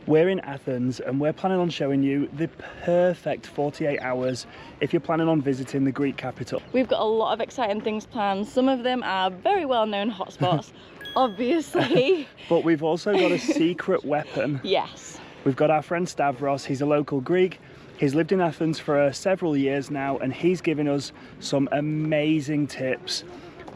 We're in Athens and we're planning on showing you the perfect 48 hours if you're planning on visiting the Greek capital. We've got a lot of exciting things planned. Some of them are very well-known hotspots, obviously. But we've also got a secret weapon. Yes. We've got our friend Stavros, he's a local Greek. He's lived in Athens for several years now and he's given us some amazing tips.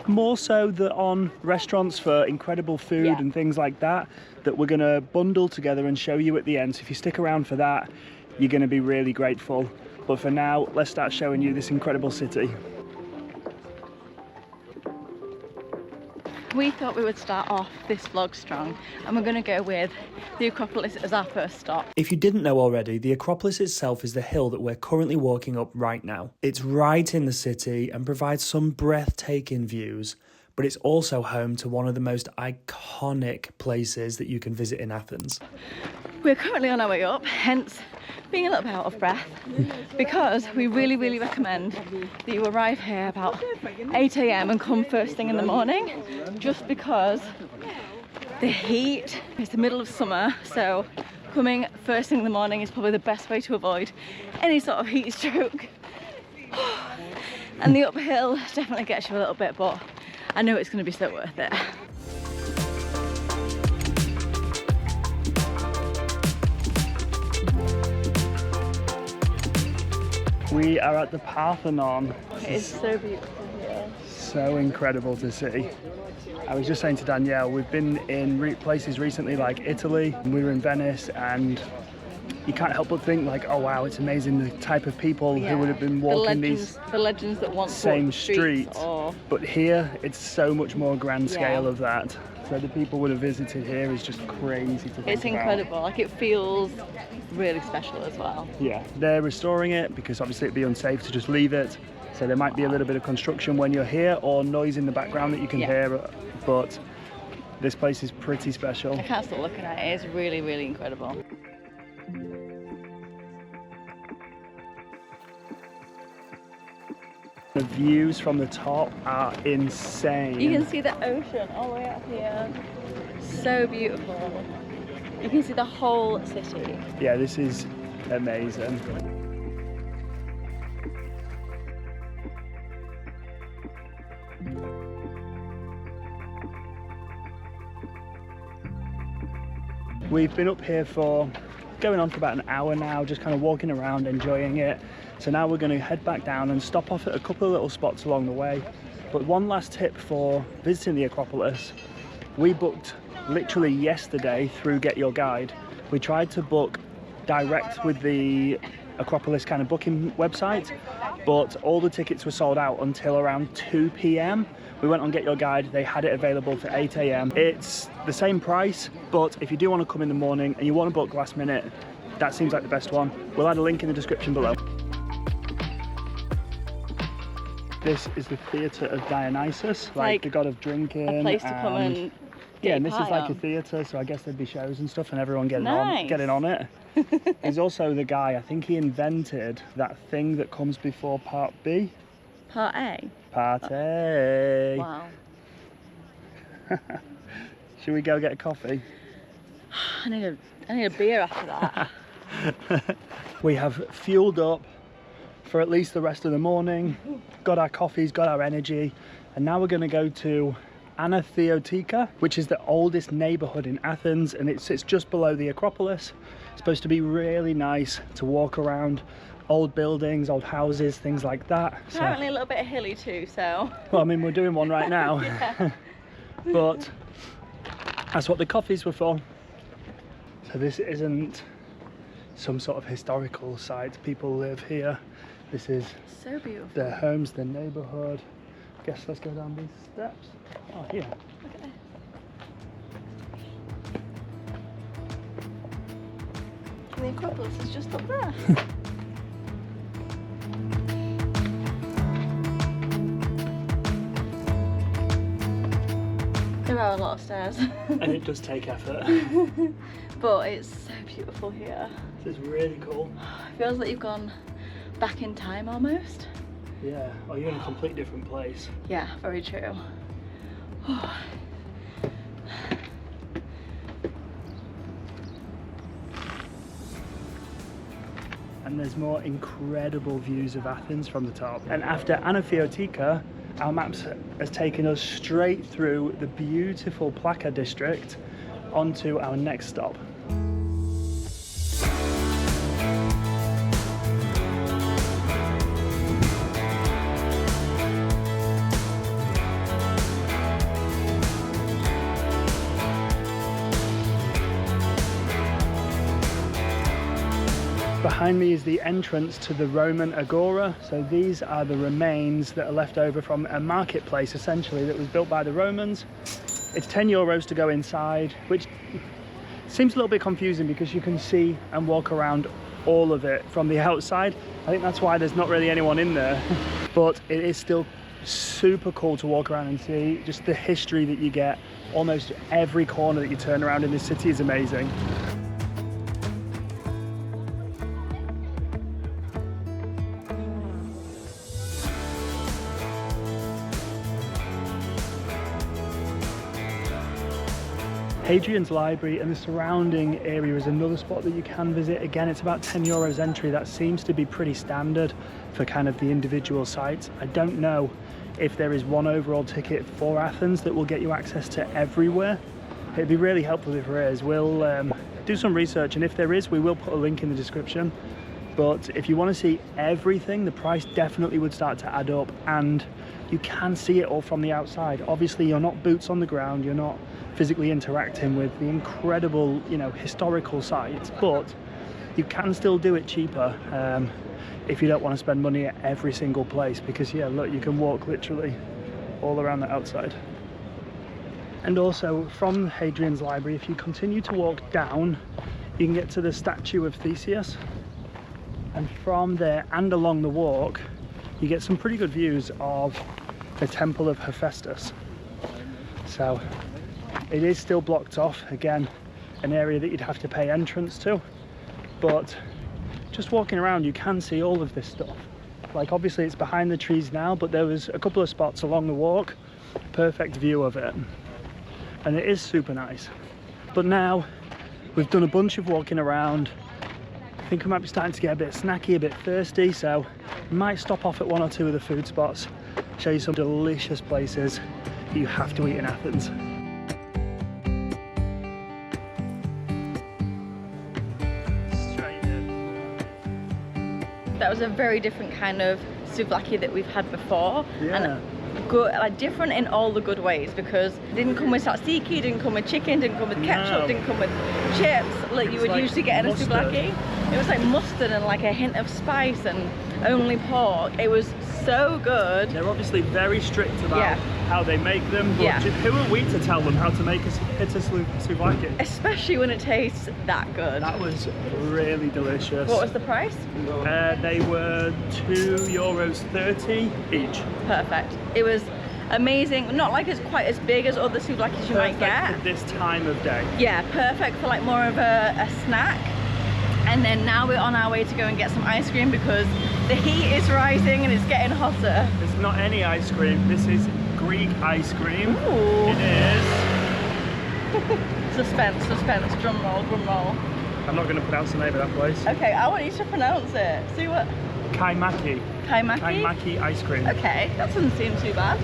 More so on restaurants for incredible food and things like that we're going to bundle together and show you at the end. So if you stick around for that, you're going to be really grateful. But for now, let's start showing you this incredible city. We thought we would start off this vlog strong and we're going to go with the Acropolis as our first stop. If you didn't know already, the Acropolis itself is the hill that we're currently walking up right now. It's right in the city and provides some breathtaking views, but it's also home to one of the most iconic places that you can visit in Athens. We're currently on our way up, hence being a little bit out of breath, because we really recommend that you arrive here about 8 AM and come first thing in the morning, just because the heat, it's the middle of summer, so coming first thing in the morning is probably the best way to avoid any sort of heat stroke. And the uphill definitely gets you a little bit, but I know it's going to be so worth it. We are at the Parthenon. It's so beautiful here. So incredible to see. I was just saying to Danielle, we've been in places recently like Italy, and we were in Venice, and you can't help but think like, oh wow, it's amazing the type of people who would have been walking the legends that once same streets. But here, it's so much more grand scale of that. So the people would have visited here is just crazy to think It's incredible. about. Like, it feels really special as well. Yeah, they're restoring it because obviously it'd be unsafe to just leave it. So there might be a little bit of construction when you're here or noise in the background that you can hear, but this place is pretty special. I can't stop looking at it. It's really incredible. The views from the top are insane. You can see the ocean all the way up here. So beautiful. You can see the whole city. Yeah, this is amazing. We've been up here for going on for about an hour now, just kind of walking around, enjoying it. So now we're going to head back down and stop off at a couple of little spots along the way. But one last tip for visiting the Acropolis. We booked literally yesterday through Get Your Guide. We tried to book direct with the Acropolis kind of booking website, but all the tickets were sold out until around 2 PM. We went on Get Your Guide, they had it available for 8 AM. It's the same price, but if you do want to come in the morning and you want to book last minute, that seems like the best one. We'll add a link in the description below. This is the Theatre of Dionysus, like the god of drinking. A place to come and yeah, and this is like a theatre, so I guess there'd be shows and stuff and everyone getting on it. He's also the guy, I think he invented that thing that comes before Part B. Part A? Part A. Wow. Should we go get a coffee? I need a beer after that. We have fueled up for at least the rest of the morning, got our coffees, got our energy, and now we're going to go to Panathenaic, which is the oldest neighborhood in Athens, and it sits just below the Acropolis. It's supposed to be really nice to walk around, old buildings, old houses, things like that. Apparently a little bit hilly too, so. Well, I mean, we're doing one right now. Yeah. But that's what the coffees were for. So this isn't some sort of historical site. People live here. This is so beautiful. Their homes, their neighborhood. Guess let's go down these steps. Oh, here. Okay. The Acropolis is just up there. There are a lot of stairs. And it does take effort. But it's so beautiful here. This is really cool. It feels like you've gone back in time almost. Yeah, or you're in a completely different place. Yeah, very true. and there's more incredible views of Athens from the top. And after Anaphiotika, our maps has taken us straight through the beautiful Plaka district onto our next stop. Behind me is the entrance to the Roman Agora. So these are the remains that are left over from a marketplace, essentially, that was built by the Romans. It's €10 to go inside, which seems a little bit confusing because you can see and walk around all of it from the outside. I think that's why there's not really anyone in there, but it is still super cool to walk around and see just the history that you get. Almost every corner that you turn around in this city is amazing. Hadrian's Library and the surrounding area is another spot that you can visit. Again, it's about €10 entry. That seems to be pretty standard for kind of the individual sites. I don't know if there is one overall ticket for Athens that will get you access to everywhere. It'd be really helpful if there is. We'll do some research, and if there is, we will put a link in the description. But if you want to see everything, the price definitely would start to add up, and you can see it all from the outside. Obviously, you're not boots on the ground, you're not physically interacting with the incredible, you know, historical sites, but you can still do it cheaper if you don't want to spend money at every single place, because yeah, look, you can walk literally all around the outside. And also from Hadrian's Library, if you continue to walk down, you can get to the statue of Theseus, and from there and along the walk you get some pretty good views of the Temple of Hephaestus. So it is still blocked off, again, an area that you'd have to pay entrance to, but just walking around you can see all of this stuff. Like, obviously it's behind the trees now, but there was a couple of spots along the walk, perfect view of it, and it is super nice. But now we've done a bunch of walking around. I think we might be starting to get a bit snacky, a bit thirsty, so we might stop off at one or two of the food spots, show you some delicious places you have to eat in Athens. That was a very different kind of souvlaki that we've had before. Yeah. And good, like different in all the good ways, because it didn't come with tzatziki, didn't come with chicken, didn't come with ketchup, No. didn't come with chips like you would like usually get in a mustard. souvlaki. It was like mustard and like a hint of spice and only pork. It was so good. They're obviously very strict about how they make them, but Yeah. who are we to tell them how to make a souvlaki? Especially when it tastes that good. That was really delicious. What was the price? They were €2.30 each. Perfect. It was amazing. Not like it's quite as big as other souvlakis you might get. For this time of day. Yeah, perfect for like more of a snack. And then now we're on our way to go and get some ice cream because the heat is rising and it's getting hotter. It's not any ice cream, this is Greek ice cream. Ooh. It is. Suspense, suspense, drum roll, drum roll. I'm not going to pronounce the name of that place. Okay, I want you to pronounce it. See what? Kaimaki. Kaimaki? Kaimaki ice cream. Okay, that doesn't seem too bad.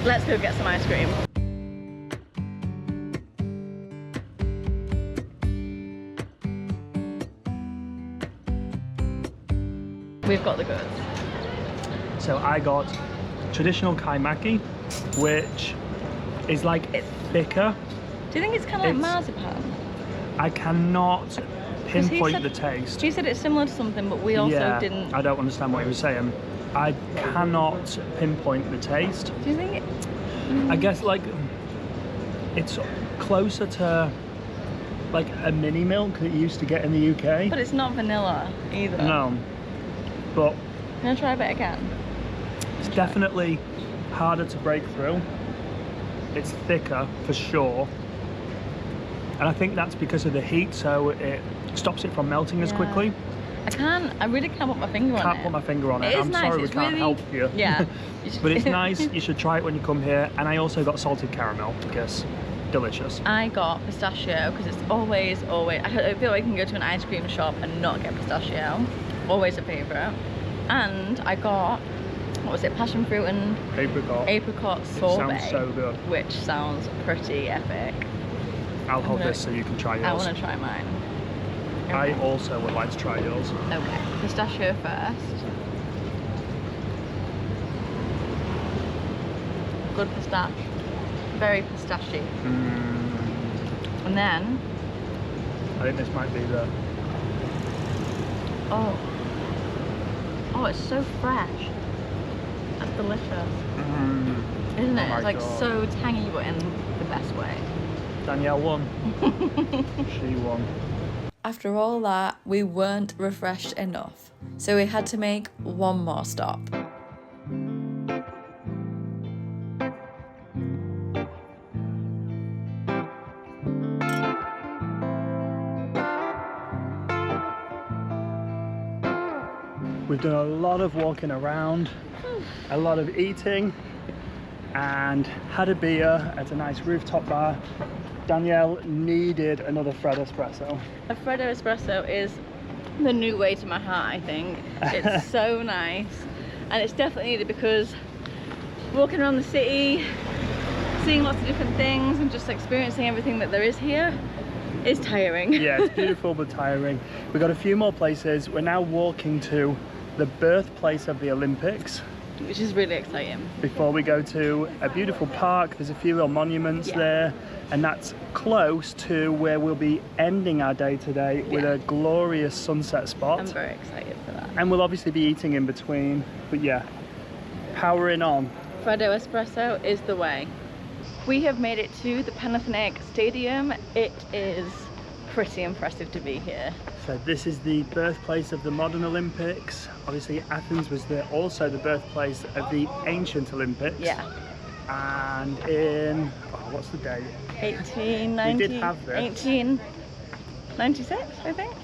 Let's go get some ice cream. We've got the goods. So I got traditional kaimaki, which is like thicker. Do you think it's kind of like marzipan? I cannot pinpoint said- the taste. He said it's similar to something, but we also Yeah, didn't. I don't understand what he was saying. I cannot pinpoint the taste. Do you think it? I guess like it's closer to like a mini milk that you used to get in the UK. But it's not vanilla either. No, but Can I try a bit again? it's definitely harder to break through. It's thicker for sure, and I think that's because of the heat, so it stops it from melting as Yeah. quickly. I really can't put my finger on it. Can't put my finger on it. It is I'm nice, sorry we it's can't really- help you. Yeah. But it's nice. You should try it when you come here. And I also got salted caramel because delicious. I got pistachio because it's always, I feel like I can go to an ice cream shop and not get pistachio. Always a favourite. And I got, what was it, passion fruit and apricot sorbet. Sounds so good. Which sounds pretty epic. I'll hold this so you can try yours. I want to try mine. Okay. I also would like to try yours. Okay, pistachio first. Good pistache. Very pistachy. And then... I think this might be the... Oh, it's so fresh. That's delicious. Isn't it? It's like God. So tangy, but in the best way. Danielle won. She won. After all that, we weren't refreshed enough, so we had to make one more stop. We've done a lot of walking around, a lot of eating, and had a beer at a nice rooftop bar. Danielle needed another Fred espresso. A Freddo espresso is the new way to my heart, I think. It's so nice, and it's definitely needed because walking around the city, seeing lots of different things and just experiencing everything that there is here is tiring. Yeah, it's beautiful but tiring. We've got a few more places. We're now walking to the birthplace of the Olympics, which is really exciting. Before we go to a beautiful park, there's a few little monuments there, and that's close to where we'll be ending our day today with a glorious sunset spot. I'm very excited for that. And we'll obviously be eating in between, but yeah, powering on. Freddo espresso is the way. We have made it to the Panathenaic Stadium. It is pretty impressive to be here. So this is the birthplace of the modern Olympics. Obviously Athens was also the birthplace of the ancient Olympics. Yeah. And in, what's the date? 1890. We did have this. 1896, I think.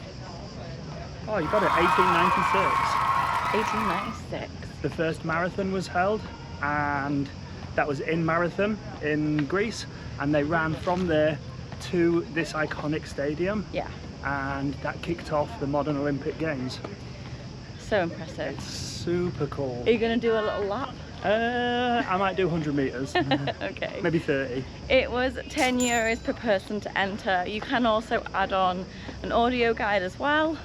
Oh, you got it, 1896. 1896. The first marathon was held, and that was in Marathon in Greece, and they ran from there to this iconic stadium. Yeah. And that kicked off the modern Olympic Games. So impressive. It's super cool. Are you going to do a little lap? I might do 100 meters. Okay. Maybe 30. It was €10 per person to enter. You can also add on an audio guide as well.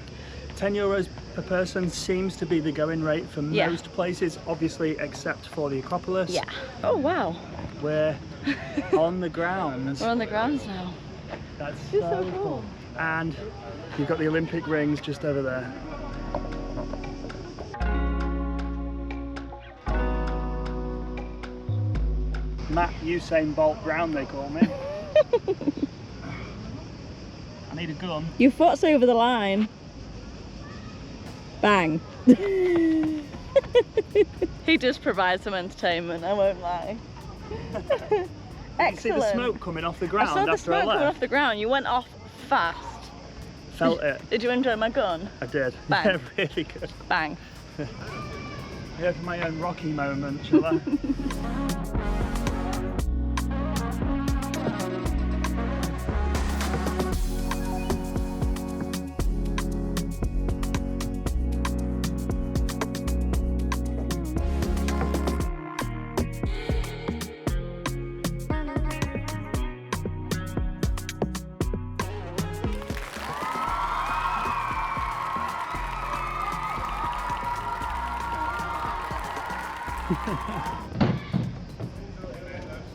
€10 per person seems to be the going rate for most places, obviously except for the Acropolis. Yeah. Oh wow. We're on the grounds. We're on the grounds now. That's so cool. And you've got the Olympic rings just over there. Matt Usain Bolt Brown, they call me. I need a gun. Your foot's over the line. Bang. He does provide some entertainment, I won't lie. Excellent. You see the smoke coming off the ground after I left? I saw the smoke coming off the ground. You went off fast. Felt it. Did you enjoy my gun? I did. Bang. Yeah, really good. Bang. I go for my own Rocky moment, shall I?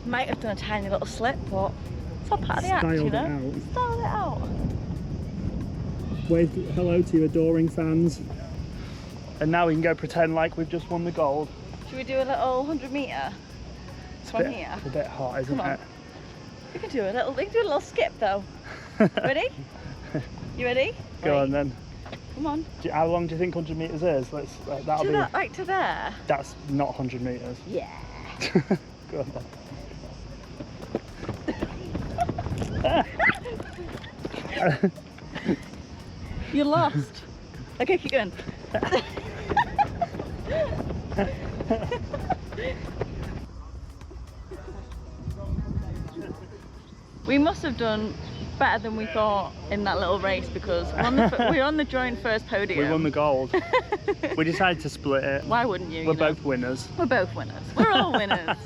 Might have done a tiny little slip, but it's all part of the act, you know? Styled it out. Wave hello to your adoring fans. And now we can go pretend like we've just won the gold. Should we do a little 100 metre from here? It's a bit hot, isn't it? We can do a little skip though. Ready? You ready? Go on then. Come on. How long do you think 100 metres is? That'll be... that, like to there? That's not 100 metres. Yeah. Go on then. You're lost. Okay, keep going. We must have done better than we thought in that little race because we're on the joint first podium. We won the gold. We decided to split it. Why wouldn't you? We're both winners. We're both winners. We're all winners.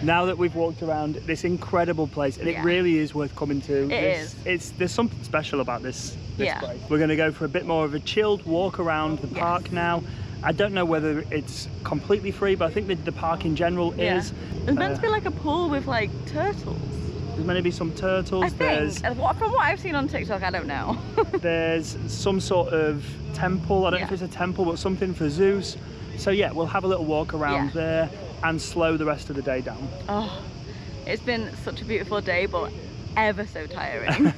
Now that we've walked around this incredible place, and it really is worth coming to. There's something special about this place. We're going to go for a bit more of a chilled walk around the park now. I don't know whether it's completely free, but I think the park in general is. There's meant to be like a pool with like turtles. There's meant to be some turtles. I think. From what I've seen on TikTok, I don't know. There's some sort of temple. I don't know if it's a temple, but something for Zeus. So yeah, we'll have a little walk around there and slow the rest of the day down. Oh, it's been such a beautiful day, but ever so tiring.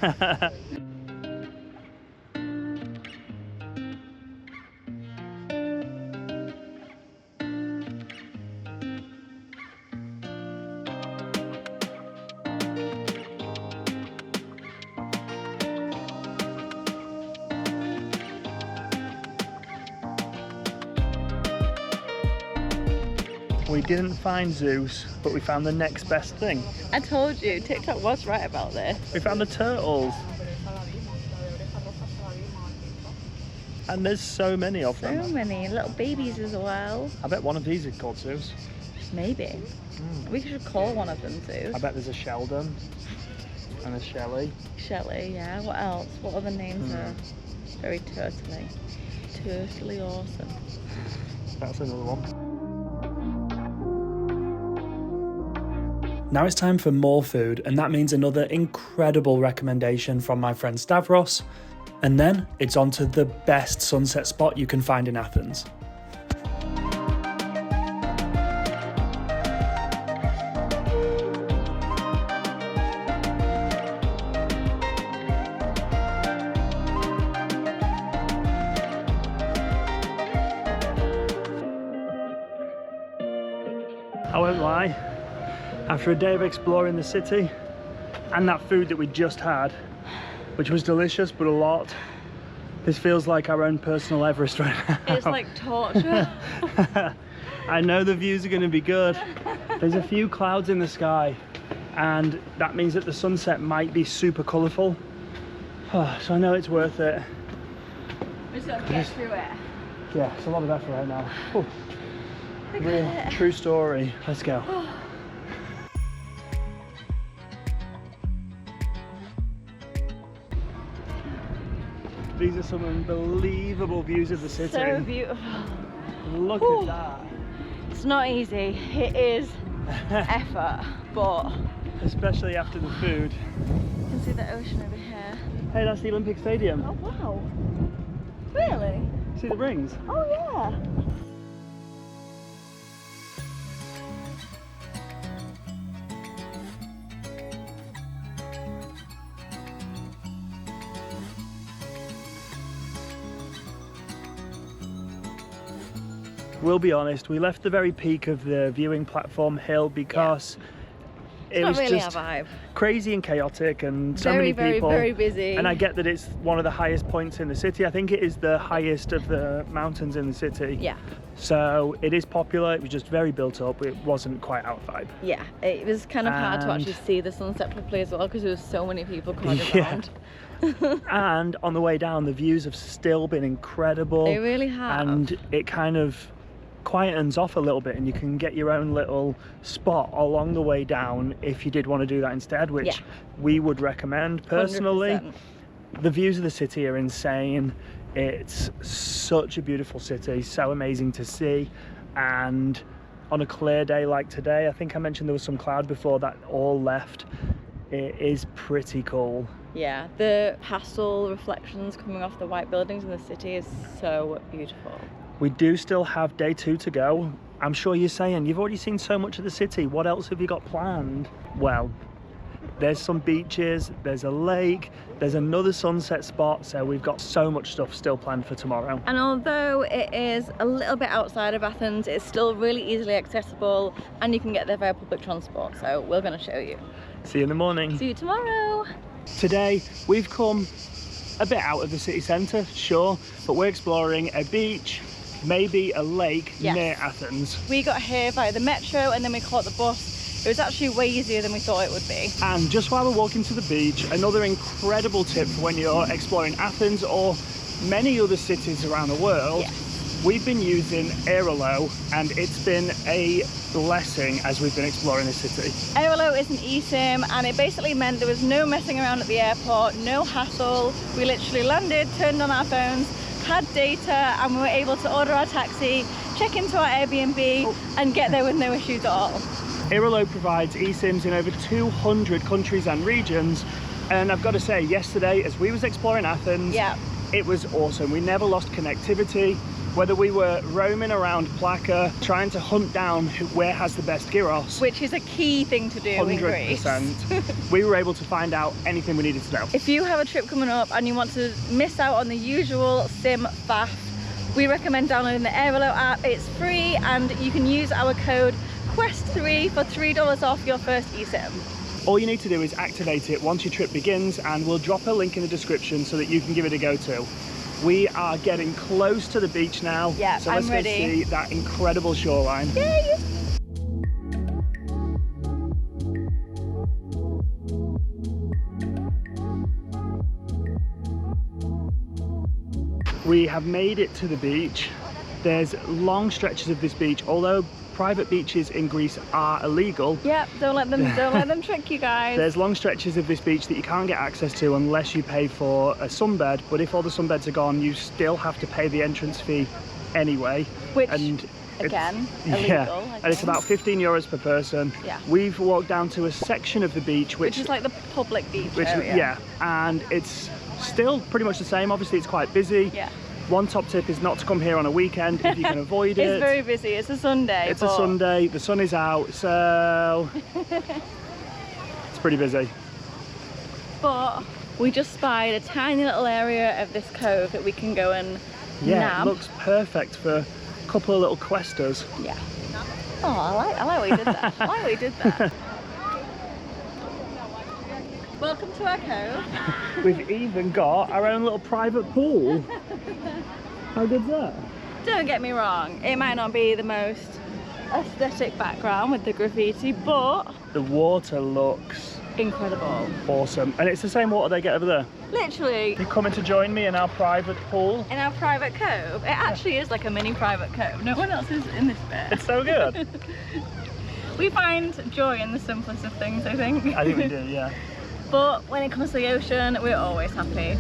We didn't find Zeus, but we found the next best thing. I told you, TikTok was right about this. We found the turtles. And there's so many of them. So many little babies as well. I bet one of these is called Zeus. Maybe. We should call one of them Zeus. I bet there's a Sheldon and a Shelley. Shelley, yeah. What else? What other names are very turtly? Turtly awesome. That's another one. Now it's time for more food, and that means another incredible recommendation from my friend Stavros. And then it's on to the best sunset spot you can find in Athens. I won't lie, after a day of exploring the city and that food that we just had, which was delicious but a lot, this feels like our own personal Everest right now. It's like torture. I know the views are going to be good. There's a few clouds in the sky and that means that the sunset might be super colourful. So I know it's worth it. We're just gonna get through it. Yeah, it's a lot of effort right now. Real true story. Let's go. These are some unbelievable views of the city. So beautiful. Look at that. It's not easy. It is effort, but especially after the food. You can see the ocean over here. Hey, that's the Olympic Stadium. Oh wow. Really? See the rings? Oh yeah. We'll be honest, we left the very peak of the viewing platform hill because it was really just our vibe. Crazy and chaotic and so many people. Very busy. And I get that it's one of the highest points in the city. I think it is the highest of the mountains in the city. Yeah. So it is popular, it was just very built up, it wasn't quite our vibe. Yeah, it was kind of hard to actually see the sunset properly as well because there was so many people crowded around. And on the way down, the views have still been incredible. They really have. And it kind of quietens off a little bit and you can get your own little spot along the way down if you did want to do that instead, which we would recommend personally. 100%. The views of the city are insane. It's such a beautiful city, so amazing to see. And on a clear day like today, I think I mentioned there was some cloud before that all left. It is pretty cool. Yeah, the pastel reflections coming off the white buildings in the city is so beautiful. We do still have day 2 to go. I'm sure you're saying, you've already seen so much of the city, what else have you got planned? Well, there's some beaches, there's a lake, there's another sunset spot, so we've got so much stuff still planned for tomorrow. And although it is a little bit outside of Athens, it's still really easily accessible and you can get there via public transport, so we're going to show you. See you in the morning. See you tomorrow. Today we've come a bit out of the city centre, sure, but we're exploring a beach, maybe a lake near Athens. We got here via the metro and then we caught the bus It was actually way easier than we thought it would be. And just while we're walking to the beach, another incredible tip for when you're exploring Athens or many other cities around the world. Yeah. We've been using Airalo, and it's been a blessing as we've been exploring this city. Airalo is an eSIM, and it basically meant there was no messing around at the airport, no hassle. We literally landed, turned on our phones, had data, and we were able to order our taxi, check into our Airbnb, and get there with no issues at all. Airalo provides eSIMs in over 200 countries and regions, and I've got to say, yesterday as we was exploring Athens, Yeah. it was awesome. We never lost connectivity. Whether we were roaming around Plaka, trying to hunt down where has the best gyros, Which is a key thing to do in Greece. 100%, we were able to find out anything we needed to know. If you have a trip coming up and you want to miss out on the usual SIM faff, we recommend downloading the Airalo app. It's free, and you can use our code QUEST3 for $3 off your first eSIM. All you need to do is activate it once your trip begins, and we'll drop a link in the description so that you can give it a go too. We are getting close to the beach now, Yeah, so let's I'm go ready. see that incredible shoreline. Yay! We have made it to the beach. There's long stretches of this beach, although private beaches in Greece are illegal. Yep, don't let them trick you guys. There's long stretches of this beach that you can't get access to unless you pay for a sunbed, but if all the sunbeds are gone, you still have to pay the entrance fee anyway. Which, and again, it's, illegal, I and it's think. about 15 euros per person. Yeah. We've walked down to a section of the beach Which is like the public beach area. yeah, and it's still pretty much the same. Obviously it's quite busy. Yeah. One top tip is not to come here on a weekend if you can avoid it. It's very busy. It's a Sunday. It's a Sunday, the sun is out, so it's pretty busy. But we just spied a tiny little area of this cove that we can go and Yeah, nab. it looks perfect for a couple of little questers. Yeah. Oh, I like what you did there. I like what you did there. Welcome to our cove. We've even got our own little private pool. How good's that? Don't get me wrong, it might not be the most aesthetic background with the graffiti, but The water looks incredible. awesome. And it's the same water they get over there. Literally, You coming to join me in our private pool? in our private cove, it actually is like a mini private cove. No one else is in this bit. It's so good. We find joy in the simplest of things, I think. I think we do, yeah. But when it comes to the ocean, we're always happy.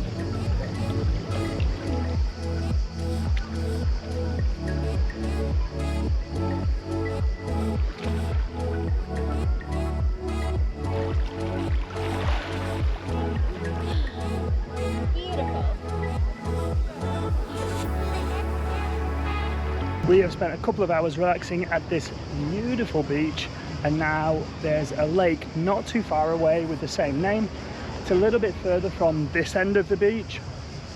We have spent a couple of hours relaxing at this beautiful beach, and now there's a lake not too far away with the same name. It's a little bit further from this end of the beach,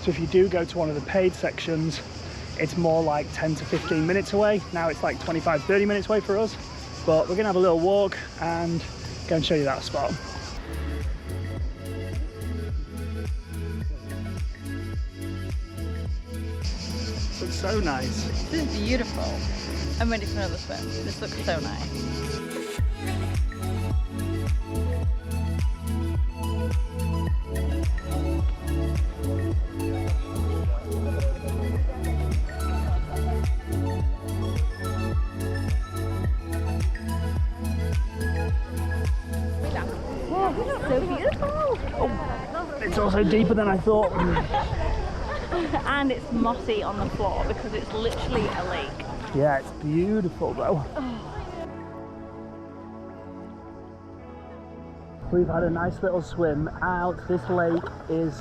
so if you do go to one of the paid sections, it's more like 10 to 15 minutes away. Now it's like 25-30 minutes away for us, but we're gonna have a little walk and go and show you that spot. Looks so nice. This is beautiful. I'm ready for another swim. This looks so nice. Oh, so beautiful. It's also deeper than I thought. And it's mossy on the floor because it's literally a lake. Yeah, it's beautiful though. We've had a nice little swim out. This lake is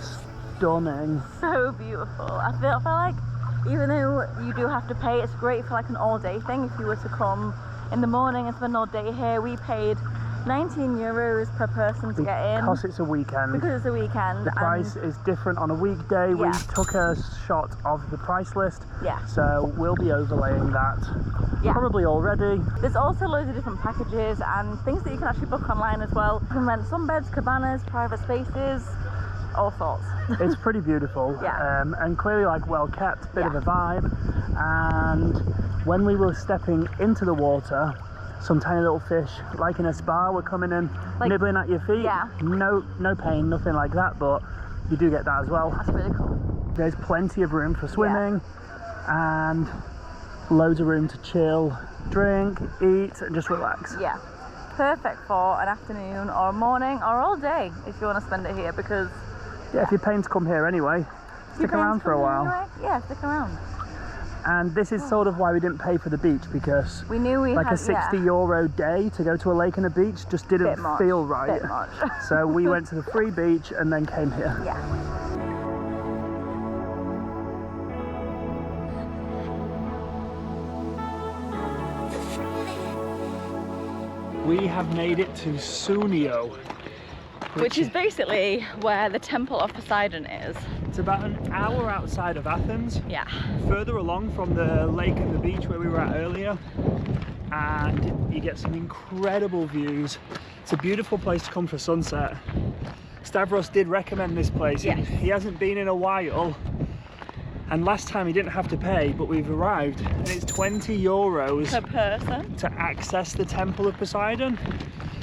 stunning. So beautiful. I feel like even though you do have to pay, it's great for like an all day thing. If you were to come in the morning and spend all day here, we paid 19 euros per person to get in. Because it's a weekend. Because it's a weekend. The price is different on a weekday. We Yeah. took a shot of the price list. Yeah. So we'll be overlaying that Yeah. probably already. There's also loads of different packages and things that you can actually book online as well. You can rent sunbeds, cabanas, private spaces, all sorts. It's pretty beautiful. Yeah. And clearly like well kept, bit of Yeah. a vibe. And when we were stepping into the water, some tiny little fish, like in a spa, were coming in, like, nibbling at your feet. Yeah. No pain, nothing like that, but you do get that as well. That's really cool. There's plenty of room for swimming, and loads of room to chill, drink, eat, and just relax. Yeah. Perfect for an afternoon or a morning or all day if you want to spend it here, because yeah, if you're paying to come here anyway, stick around for a while. Anyway? Yeah, stick around. And this is sort of why we didn't pay for the beach, because we knew we like had a 60 euro day to go to a lake and a beach just didn't feel right. Bit much. So we went to the free beach and then came here. Yeah. We have made it to Sunio, which is basically where the Temple of Poseidon is. It's about an hour outside of Athens. Yeah. Further along from the lake and the beach where we were at earlier. And you get some incredible views. It's a beautiful place to come for sunset. Stavros did recommend this place. Yes. He hasn't been in a while. And last time he didn't have to pay, but we've arrived and it's 20 euros per person to access the Temple of Poseidon.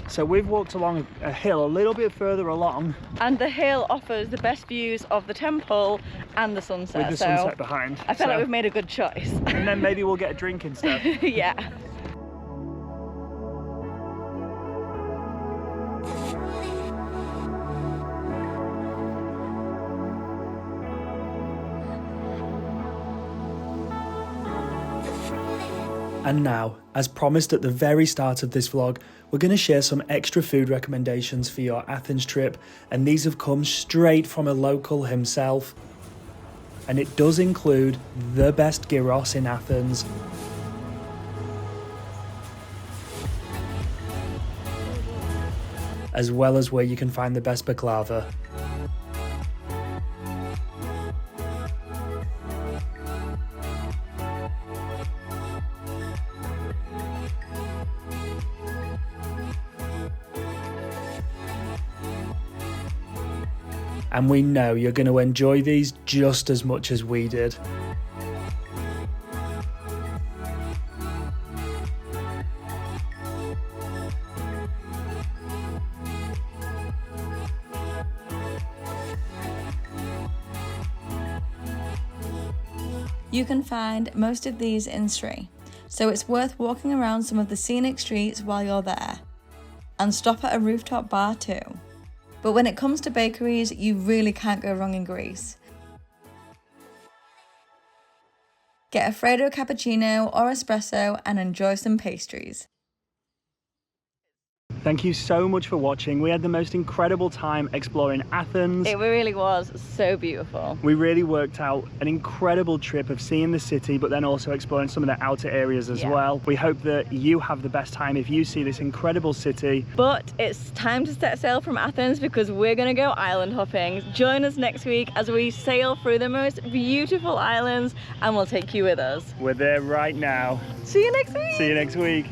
So we've walked along a hill a little bit further along. And the hill offers the best views of the temple and the sunset. With the sunset behind. I feel like we've made a good choice. And then maybe we'll get a drink instead. Yeah. And now, as promised at the very start of this vlog, we're going to share some extra food recommendations for your Athens trip, and these have come straight from a local himself. And it does include the best gyros in Athens, as well as where you can find the best baklava. And we know you're going to enjoy these just as much as we did. You can find most of these in Sri, so it's worth walking around some of the scenic streets while you're there. And stop at a rooftop bar too. But when it comes to bakeries, you really can't go wrong in Greece. Get a Freddo cappuccino or espresso and enjoy some pastries. Thank you so much for watching. We had the most incredible time exploring Athens. It really was so beautiful. We really worked out an incredible trip of seeing the city, but then also exploring some of the outer areas as well. We hope that you have the best time if you see this incredible city. But it's time to set sail from Athens because we're gonna go island hopping. Join us next week as we sail through the most beautiful islands and we'll take you with us. We're there right now. See you next week. See you next week.